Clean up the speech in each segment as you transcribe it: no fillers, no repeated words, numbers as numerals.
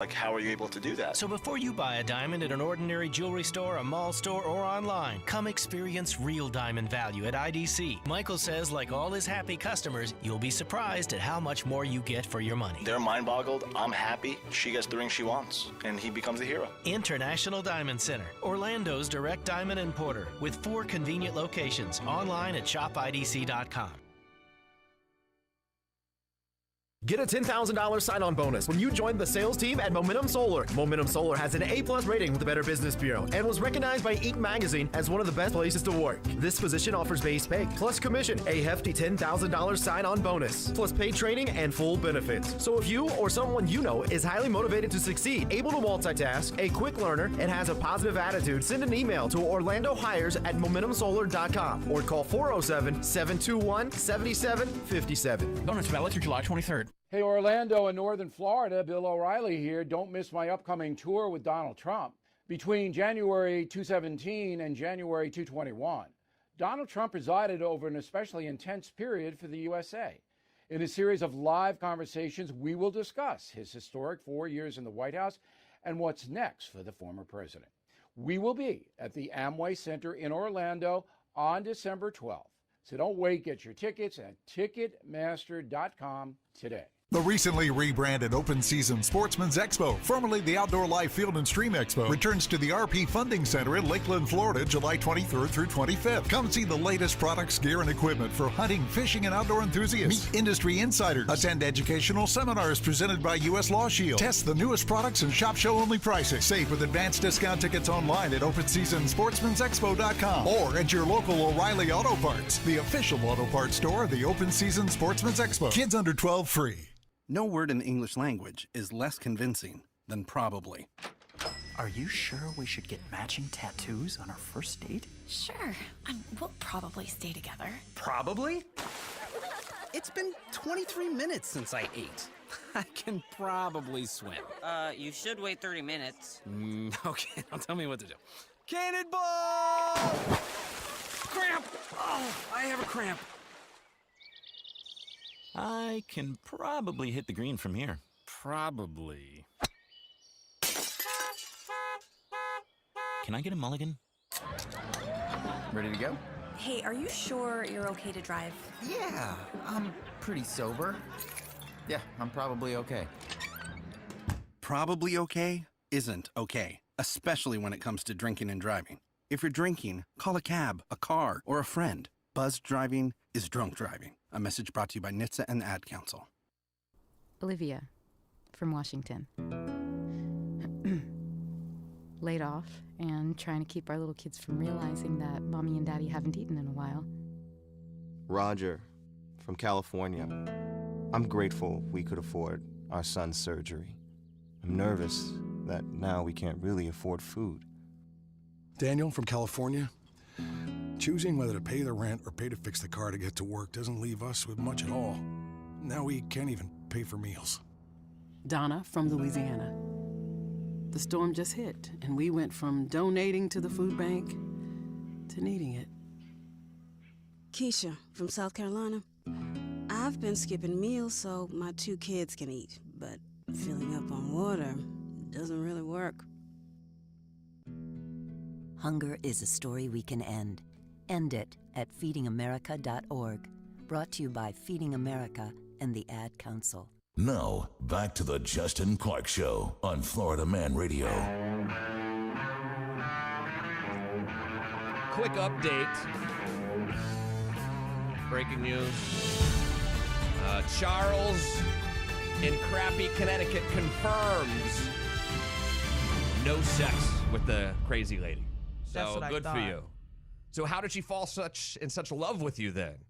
Like, how are you able to do that? So before you buy a diamond at an ordinary jewelry store, a mall store, or online, come experience real diamond value at IDC. Michael says, like all his happy customers, you'll be surprised at how much more you get for your money. They're mind-boggled. I'm happy. She gets the ring she wants, and he becomes the hero. International Diamond Center, Orlando's direct diamond importer, with 4 convenient locations, online at shopidc.com. Get a $10,000 sign-on bonus when you join the sales team at Momentum Solar. Momentum Solar has an A+ rating with the Better Business Bureau and was recognized by Inc. magazine as one of the best places to work. This position offers base pay, plus commission, a hefty $10,000 sign-on bonus, plus paid training and full benefits. So if you or someone you know is highly motivated to succeed, able to multitask, a quick learner, and has a positive attitude, send an email to orlandohires@momentumsolar.com or call 407-721-7757. Bonus valid through July 23rd. Hey, Orlando and Northern Florida, Bill O'Reilly here. Don't miss my upcoming tour with Donald Trump. Between January 2017 and January 2021, Donald Trump presided over an especially intense period for the USA. In a series of live conversations, we will discuss his historic 4 years in the White House and what's next for the former president. We will be at the Amway Center in Orlando on December 12th. So don't wait. Get your tickets at Ticketmaster.com today. The recently rebranded Open Season Sportsman's Expo, formerly the Outdoor Live Field and Stream Expo, returns to the RP Funding Center in Lakeland, Florida, July 23rd through 25th. Come see the latest products, gear, and equipment for hunting, fishing, and outdoor enthusiasts. Meet industry insiders. Attend educational seminars presented by U.S. Law Shield. Test the newest products and shop show-only pricing. Save with advanced discount tickets online at OpenSeasonSportsman'sExpo.com or at your local O'Reilly Auto Parts, the official auto parts store of the Open Season Sportsman's Expo. Kids under 12 free. No word in the English language is less convincing than probably. Are you sure we should get matching tattoos on our first date? Sure. We'll probably stay together. Probably? It's been 23 minutes since I ate. I can probably swim. You should wait 30 minutes. Okay, now tell me what to do. Cannonball! Cramp! Oh, I have a cramp. I can probably hit the green from here. Probably. Can I get a mulligan? Ready to go? Hey, are you sure you're okay to drive? Yeah, I'm pretty sober. Yeah, I'm probably okay. Probably okay isn't okay, especially when it comes to drinking and driving. If you're drinking, call a cab, a car, or a friend. Buzzed driving is drunk driving. A message brought to you by NHTSA and the Ad Council. Olivia, from Washington. Laid off and trying to keep our little kids from realizing that Mommy and Daddy haven't eaten in a while. Roger, from California. I'm grateful we could afford our son's surgery. I'm nervous that now we can't really afford food. Daniel, from California. Choosing whether to pay the rent or pay to fix the car to get to work doesn't leave us with much at all. Now we can't even pay for meals. Donna, from Louisiana. The storm just hit, and we went from donating to the food bank to needing it. Keisha, from South Carolina. I've been skipping meals so my 2 kids can eat, but filling up on water doesn't really work. Hunger is a story we can end. End it at feedingamerica.org. Brought to you by Feeding America and the Ad Council. Now, back to the Justin Clark Show on Florida Man Radio. Quick update. Breaking news. Charles in Crappie, Connecticut confirms no sex with the crazy lady. So good for you. So how did she fall in such love with you then?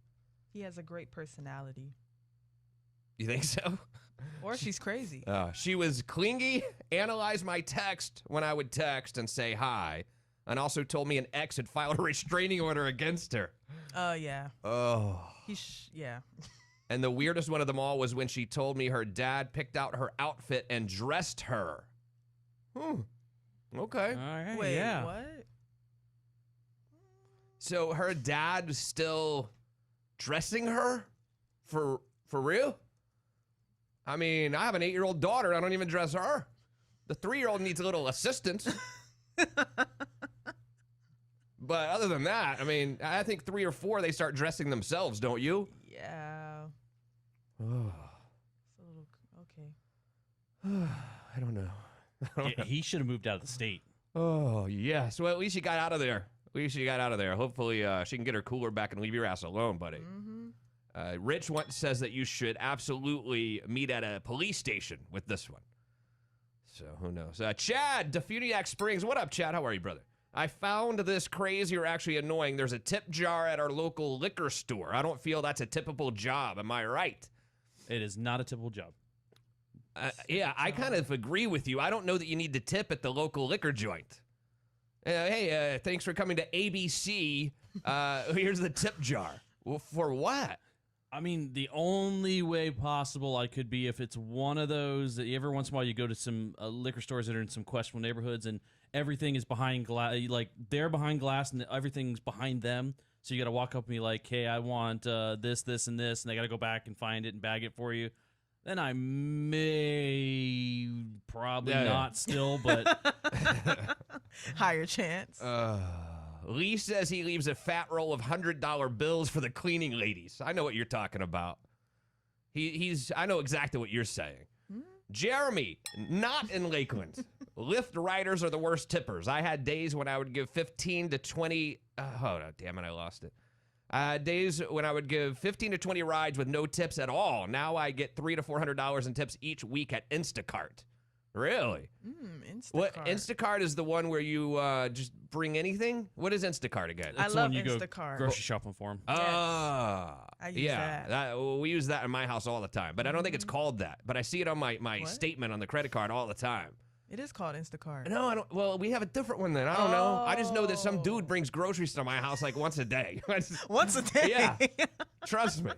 He has a great personality. You think so? Or she's crazy. She was clingy, analyzed my text when I would text and say hi, and also told me an ex had filed a restraining order against her. Oh, yeah. Oh. Yeah. And the weirdest one of them all was when she told me her dad picked out her outfit and dressed her. Okay. All right. Wait, what? So her dad was still dressing her? For real? I mean, I have an 8-year-old daughter. I don't even dress her. The 3-year-old needs a little assistance. But other than that, I mean, I think 3 or 4, they start dressing themselves, don't you? Yeah. Oh. It's a little okay. I don't know. Yeah, he should have moved out of the state. Oh, yes. Well, at least you got out of there. Hopefully, she can get her cooler back and leave your ass alone, buddy. Rich once says that you should absolutely meet at a police station with this one. So, who knows? Chad, Defuniac Springs. What up, Chad? How are you, brother? I found this crazy or actually annoying. There's a tip jar at our local liquor store. I don't feel that's a typical job. Am I right? It is not a typical job. Yeah, I kind of agree with you. I don't know that you need to tip at the local liquor joint. Hey, thanks for coming to ABC. Here's the tip jar. Well, for what? I mean, the only way possible I could be if it's one of those that every once in a while you go to some liquor stores that are in some questionable neighborhoods and everything is behind glass. Like, they're behind glass and everything's behind them. So you got to walk up and be like, hey, I want this, this, and this. And they got to go back and find it and bag it for you. Then I may probably not still, but higher chance. Lee says he leaves a fat roll of $100 bills for the cleaning ladies. I know what you're talking about. I know exactly what you're saying. Jeremy, not in Lakeland. Lyft riders are the worst tippers. I had days when I would give 15 to 20. Oh, damn it, I lost it. Days when I would give 15 to 20 rides with no tips at all. Now I get $300 to $400 in tips each week at Instacart. Really? Instacart. What Instacart is the one where you just bring anything? What is Instacart again? I love Instacart. Grocery shopping for them. I use that. We use that in my house all the time, but I don't think it's called that. But I see it on my statement on the credit card all the time. It is called Instacart. No, I don't. Well, we have a different one then. I don't know. I just know that some dude brings groceries to my house like once a day. Once a day? Yeah. Trust me.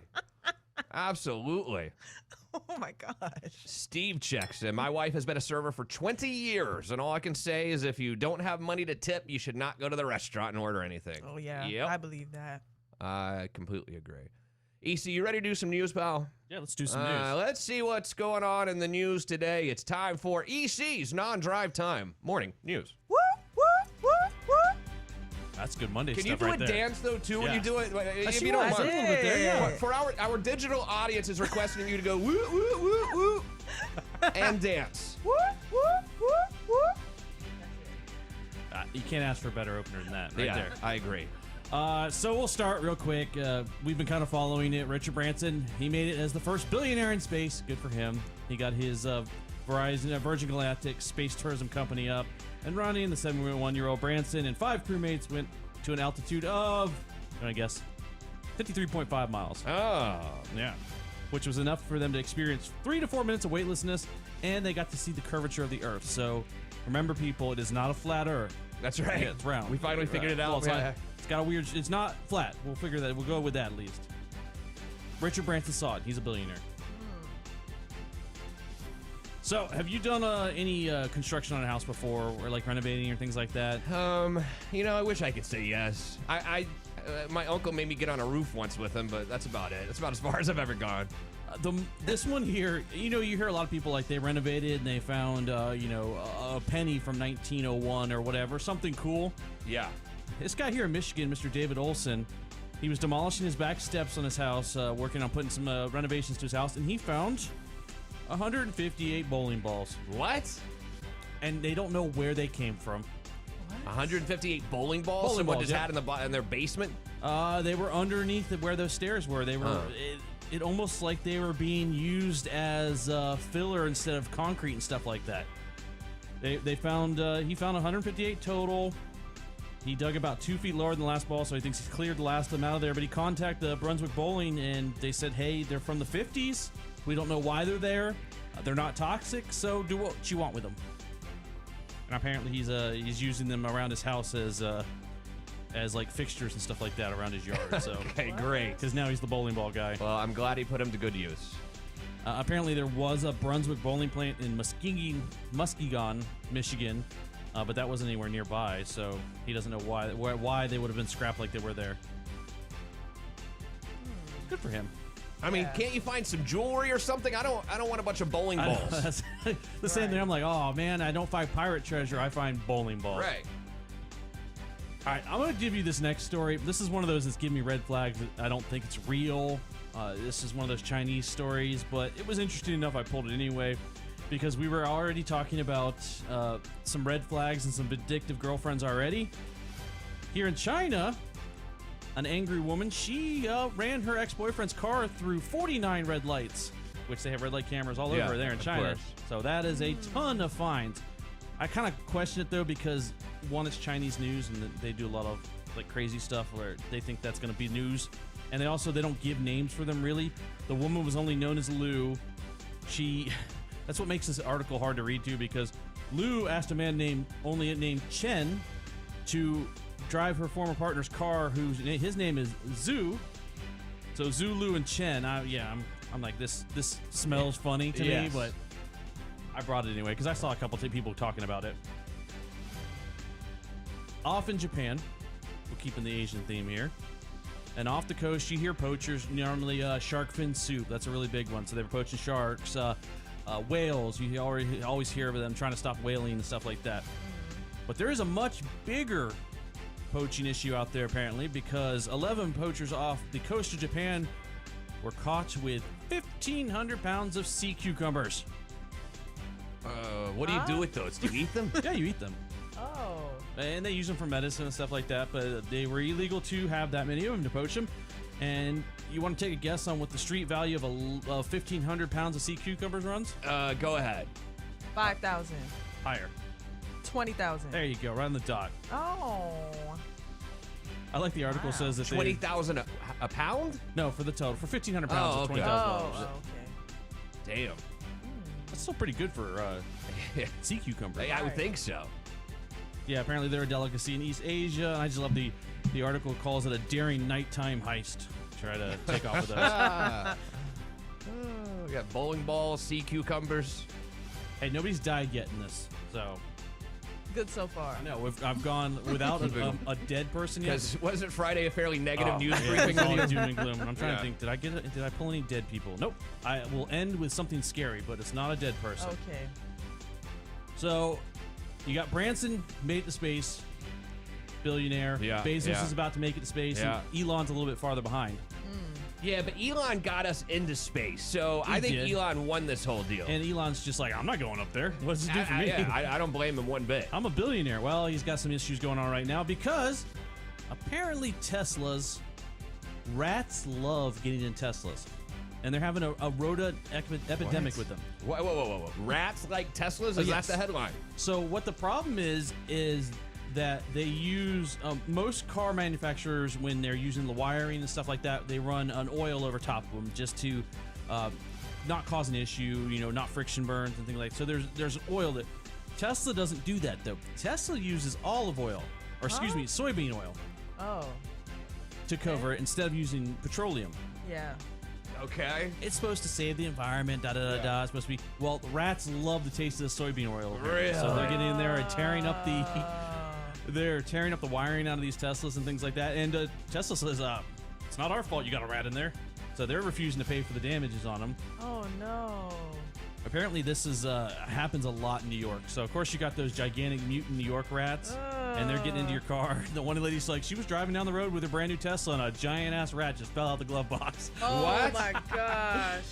Absolutely. Oh my gosh. Steve checks in. My wife has been a server for 20 years, and all I can say is if you don't have money to tip, you should not go to the restaurant and order anything. Oh, yeah. Yep. I believe that. I completely agree. EC, you ready to do some news, pal? Yeah, let's do some news. Let's see what's going on in the news today. It's time for EC's non-drive time. Morning news. Woo, woo, woo, woo. That's good Monday Can stuff you do right a there. dance, though, too, when you do it? If you I don't did a little bit there, yeah. For our digital audience is requesting you to go woo, woo, woo, woo, and dance. Woo, woo, woo, woo. You can't ask for a better opener than that right there. I agree. So we'll start real quick. We've been kind of following it. Richard Branson, he made it as the first billionaire in space. Good for him. He got his Virgin Galactic Space Tourism Company up and running. The 71-year-old Branson and 5 crewmates went to an altitude of, I guess, 53.5 miles. Oh. Yeah. Which was enough for them to experience 3 to 4 minutes of weightlessness, and they got to see the curvature of the Earth. So remember, people, it is not a flat Earth. That's right. Yeah, it's round. We finally figured it out. Well, it's got a weird. It's not flat. We'll figure that. We'll go with that at least. Richard Branson saw it. He's a billionaire. So, have you done any construction on a house before, or like renovating or things like that? I wish I could say yes. My uncle made me get on a roof once with him, but that's about it. That's about as far as I've ever gone. This one here, you hear a lot of people like they renovated and they found, a penny from 1901 or whatever, something cool. Yeah. This guy here in Michigan, Mr. David Olson, he was demolishing his back steps on his house, working on putting some renovations to his house, and he found 158 bowling balls. What? And they don't know where they came from. 158 bowling balls? Bowling balls, just had in their basement? They were underneath where those stairs were. They were... It almost like they were being used as filler instead of concrete and stuff like that. He found 158 total. He dug about 2 feet lower than the last ball, so he thinks he's cleared the last of them out of there. But he contacted Brunswick Bowling, and they said, hey, they're from the 50s. We don't know why they're there. They're not toxic, so do what you want with them. And apparently he's using them around his house as like fixtures and stuff like that around his yard. So okay, great. Because now he's the bowling ball guy. Well, I'm glad he put them to good use. Apparently there was a Brunswick bowling plant in Muskegon, Michigan, but that wasn't anywhere nearby, so he doesn't know why they would have been scrapped like they were there. Good for him. I mean, can't you find some jewelry or something? I don't want a bunch of bowling balls. That's the same thing. I'm like, oh man, I don't find pirate treasure. I find bowling balls. Right. All right, I'm going to give you this next story. This is one of those that's giving me red flags. That I don't think it's real. This is one of those Chinese stories, but it was interesting enough I pulled it anyway because we were already talking about some red flags and some vindictive girlfriends already. Here in China, an angry woman, she ran her ex-boyfriend's car through 49 red lights, which they have red light cameras all over there in China. Course. So that is a ton of fines. I kind of question it though because one, it's Chinese news and they do a lot of like crazy stuff where they think that's going to be news, and they don't give names for them really. The woman was only known as Lou. That's what makes this article hard to read too, because Lou asked a man named Chen to drive her former partner's car, his name is Zhu. So Zhu, Lou, and Chen. I'm like this smells funny to me, but I brought it anyway because I saw a couple of people talking about it. Off in Japan, we're keeping the Asian theme here, and off the coast you hear poachers, normally shark fin soup. That's a really big one. So they're poaching sharks, whales. You always hear of them trying to stop whaling and stuff like that. But there is a much bigger poaching issue out there apparently, because 11 poachers off the coast of Japan were caught with 1,500 pounds of sea cucumbers. What do you do with those? Do you eat them? Yeah, you eat them. Oh. And they use them for medicine and stuff like that, but they were illegal to have that many of them, to poach them. And you want to take a guess on what the street value of 1,500 pounds of sea cucumbers runs? Go ahead. 5,000. Higher. 20,000. There you go, right on the dot. Oh. I like the article says that 20,000 a pound? No, for the total. For 1,500 pounds, it's $20,000. Oh, okay. Damn. That's still pretty good for sea cucumber. I would think so. Yeah, apparently they're a delicacy in East Asia. I just love the article calls it a daring nighttime heist. Try to take off with those. We got bowling balls, sea cucumbers. Hey, nobody's died yet in this, so. Good so far. No, I've gone without a dead person yet. Because wasn't Friday a fairly negative news briefing? It's all doom and gloom. I'm trying to think. Did I pull any dead people? Nope. I will end with something scary, but it's not a dead person. Okay. So, you got Branson made it to space, billionaire. Yeah. Bezos is about to make it to space, and Elon's a little bit farther behind. Yeah, but Elon got us into space, so I think Elon won this whole deal. And Elon's just like, I'm not going up there. What does it do for me? I don't blame him one bit. I'm a billionaire. Well, he's got some issues going on right now because apparently rats love getting in Teslas. And they're having a rodent epidemic with them. Whoa. Rats like Teslas? Is that the headline? So what the problem is that they use, most car manufacturers, when they're using the wiring and stuff like that, they run an oil over top of them just to not cause an issue, not friction burns and things like that. So there's oil that, Tesla doesn't do that though. Tesla uses olive oil, or soybean oil. Oh. To cover it instead of using petroleum. Yeah. Okay. It's supposed to save the environment, It's supposed to be, well, the rats love the taste of the soybean oil. Really? So they're getting in there and tearing up the wiring out of these Teslas and things like that. And Tesla says, it's not our fault you got a rat in there. So they're refusing to pay for the damages on them. Oh, no. Apparently this happens a lot in New York. So, of course, you got those gigantic mutant New York rats, and they're getting into your car. The one lady's like, she was driving down the road with her brand new Tesla, and a giant-ass rat just fell out the glove box. Oh, what? My gosh.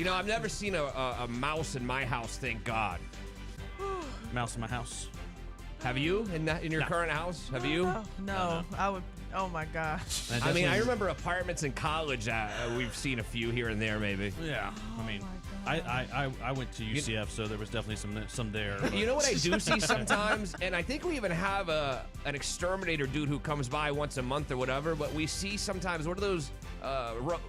I've never seen a mouse in my house, thank God. Mouse in my house. Have you in your current house? Have you? No. I would. Oh my gosh. I remember apartments in college. We've seen a few here and there, maybe. Yeah. I went to UCF, so there was definitely some there. But. You know what I do see sometimes, and I think we even have an exterminator dude who comes by once a month or whatever. But we see sometimes, what are those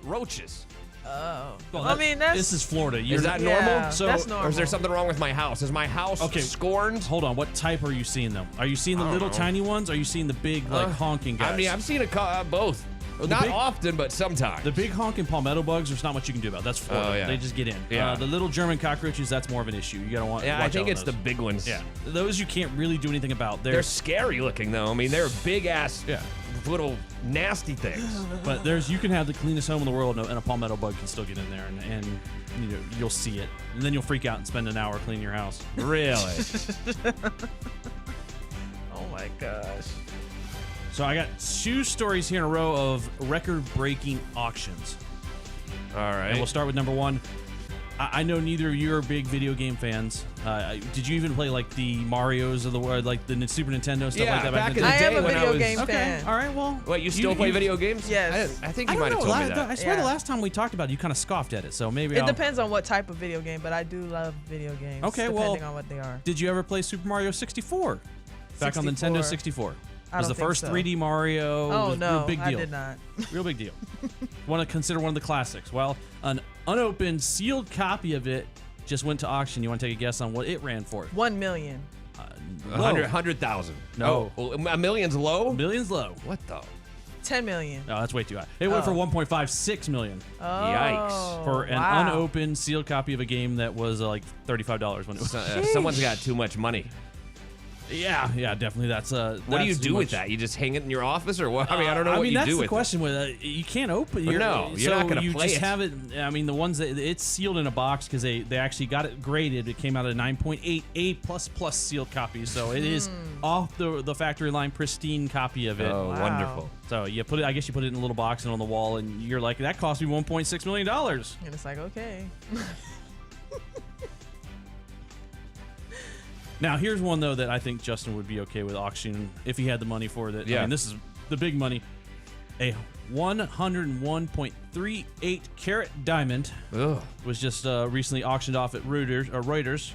roaches? Oh. Well, this is Florida. Is that normal? So, that's normal. Or is there something wrong with my house? Is my house scorned? Hold on. What type are you seeing, though? Are you seeing the little tiny ones? Or are you seeing the big, honking guys? I've seen both. Well, not often, but sometimes. The big honking palmetto bugs, there's not much you can do about. That's Florida. Oh, yeah. They just get in. Yeah. The little German cockroaches, that's more of an issue. You gotta watch I think out it's on those. the big ones. Yeah. Those you can't really do anything about. They're scary looking, though. I mean, they're big ass. Yeah. little nasty things. But you can have the cleanest home in the world, and a palmetto bug can still get in there, and you'll see it, and then you'll freak out and spend an hour cleaning your house. Really? Oh my gosh. So I got 2 stories here in a row of record-breaking auctions. All right. And we'll start with number 1. I know neither of you are big video game fans. Did you even play like the Marios of the world, like the Super Nintendo stuff like that? Back in the day I am a when video game okay. fan. All right, well. What, you still play video games? Yes. I think you might have told me that. I swear the last time we talked about it, you kind of scoffed at it, so maybe It depends on what type of video game, but I do love video games. Okay, depending on what they are. Did you ever play Super Mario 64? Back on the Nintendo 64. It was the first 3D Mario. Oh, it was no, real big deal. I did not. Real big deal. Want to consider one of the classics. Well, an unopened, sealed copy of it just went to auction. You want to take a guess on what it ran for? 1 million. 100,000. No. Oh, a million's low? Million's low. What the? 10 million. No, that's way too high. It went for 1.56 million. Oh, Yikes. For an unopened, sealed copy of a game that was like $35 when it was. Someone's got too much money. Yeah, definitely. That's what do you do with that? You just hang it in your office, or what? I mean, I don't know what you do with it. that's the question with it. You can't open it. No, you're not going to play it. You just have it. I mean, the ones that it's sealed in a box because they actually got it graded. It came out a 9.8 A++ sealed copy, so it is off the factory line, pristine copy of it. Oh, wonderful. So you put it. I guess you put it in a little box and on the wall, and you're like, that cost me $1.6 million. And it's like, okay. Now, here's one, though, that I think Justin would be okay with auctioning if he had the money for it. Yeah. I mean, this is the big money. A 101.38 carat diamond was just recently auctioned off at Reuters.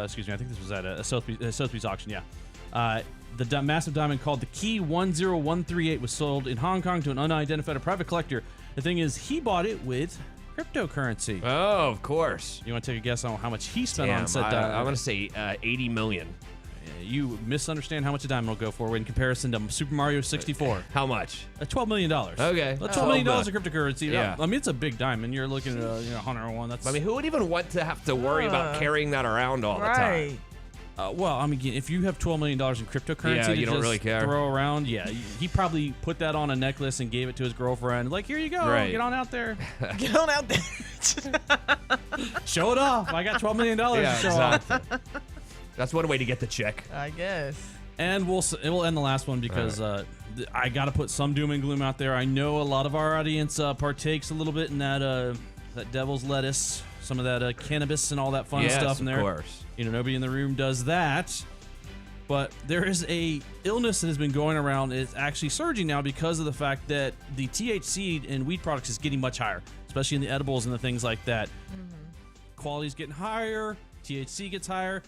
Excuse me, I think this was at a Sotheby's auction, yeah. The massive diamond called the Key 10138 was sold in Hong Kong to an unidentified private collector. The thing is, he bought it with cryptocurrency. Oh, of course. You want to take a guess on how much he spent on said diamond? I'm going to say 80 million. You misunderstand how much a diamond will go for in comparison to Super Mario 64. How much? $12 million. Okay. $12 million of cryptocurrency. Yeah. I mean, it's a big diamond. You're looking at 101. That's. I mean, who would even want to have to worry about carrying that around all the time? Well, I mean, if you have $12 million in cryptocurrency you to don't just really care. throw around, he probably put that on a necklace and gave it to his girlfriend. Like, here you go. Right. Get on out there. Get on out there. Show it off. I got $12 million to show off. That's one way to get the check. I guess. And we'll end the last one because I got to put some doom and gloom out there. I know a lot of our audience partakes a little bit in that devil's lettuce, some of that cannabis and all that fun stuff in there. Of course. Nobody in the room does that. But there is a illness that has been going around. It's actually surging now because of the fact that the THC in weed products is getting much higher, especially in the edibles and the things like that. Quality's getting higher, THC gets higher,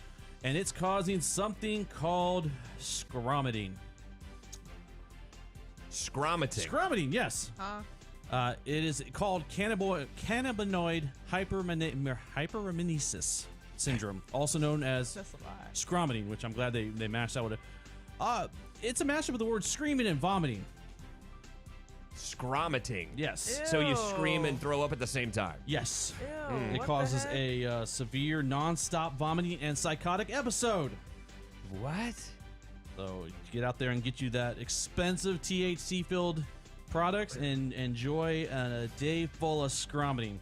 and it's causing something called scromiting. Scromiting, yes. It is called cannabinoid hyperemesis syndrome, also known as scromiting, which I'm glad they mashed out with it. It's a mashup of the words screaming and vomiting. Scromiting. Yes. So you scream and throw up at the same time. Yes. Ew, It causes a severe non-stop vomiting and psychotic episode. What? So get out there and get you that expensive THC-filled products and enjoy a day full of scromiting.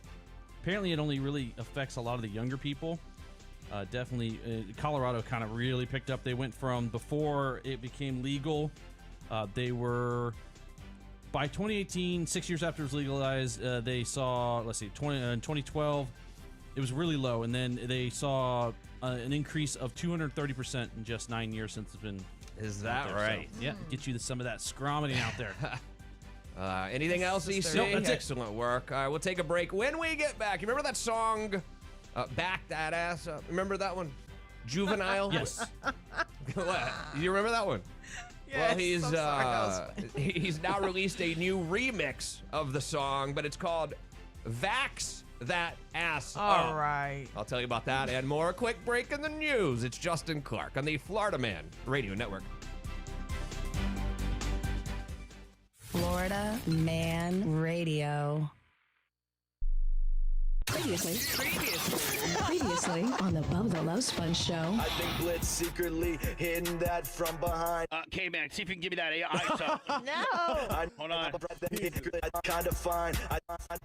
Apparently, it only really affects a lot of the younger people. Definitely, Colorado kind of really picked up. They went from before it became legal. They were, by 2018, 6 years after it was legalized, they saw, in 2012, it was really low. And then they saw an increase of 230% in just 9 years since it's been. Is that right? So, yeah, get you some of that scromiting out there. Anything else, EC? Nope, that's it. Excellent work. All right, we'll take a break. When we get back, you remember that song, Back That Ass Up? Remember that one? Juvenile? Yes. What? You remember that one? Yes, well, he's now released a new remix of the song, but it's called Vax That Ass Up. All right. I'll tell you about that and more. A quick break in the news. It's Justin Clark on the Florida Man Radio Network. Florida Man Radio. Previously on the Bubba the Love Sponge Show. I think Blitz secretly hitting that from behind. K-Man, see if you can give me that AI stuff. No. Hold on. Kind of fine.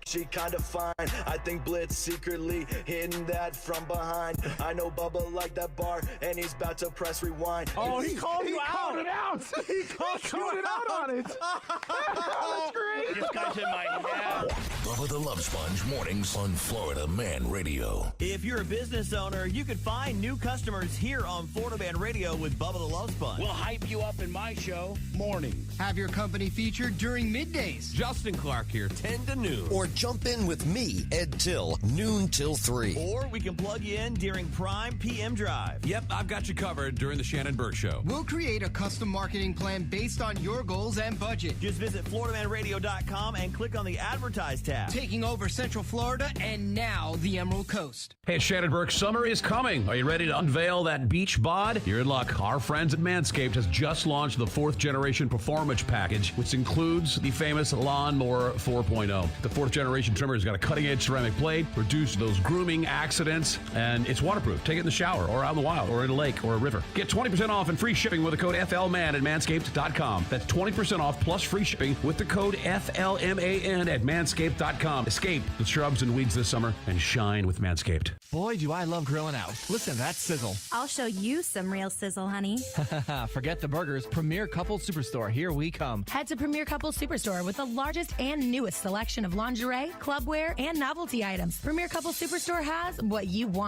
She kind of fine. I think Blitz secretly hitting that from behind. I know Bubba like that bar, and he's about to press rewind. Oh, he called you out. Called it out. He called it out on it. That's great. This guy's in my head. Bubba the Love Sponge mornings on Florida Man Radio. If you're a business owner, you can find new customers here on Florida Man Radio with Bubba the Love Sponge. We'll hype you up in my show, mornings. Have your company featured during middays. Justin Clark here, 10 to noon. Or jump in with me, Ed Till, noon till 3. Or we can plug you in during prime PM drive. Yep, I've got you covered during the Shannon Burke Show. We'll create a custom marketing plan based on your goals and budget. Just visit FloridaManRadio.com and click on the Advertise tab. Taking over Central Florida and now the Emerald Coast. Hey, it's Shannon Burke. Summer is coming. Are you ready to unveil that beach bod? You're in luck. Our friends at Manscaped has just launched the 4th generation performance package, which includes the famous Lawnmower 4.0. The 4th generation trimmer has got a cutting-edge ceramic blade, reduce those grooming accidents, and it's waterproof. Take it in the shower or out in the wild or in a lake or a river. Get 20% off and free shipping with the code FLMAN at manscaped.com. That's 20% off plus free shipping with the code FLMAN at manscaped.com. Escape the shrubs and weeds this summer and shine with Manscaped. Boy, do I love grilling out. Listen to that sizzle. I'll show you some real sizzle, honey. Forget the burgers. Premier Couple Superstore. Here we come. Head to Premier Couple Superstore with the largest and newest selection of lingerie, clubwear, and novelty items. Premier Couple Superstore has what you want.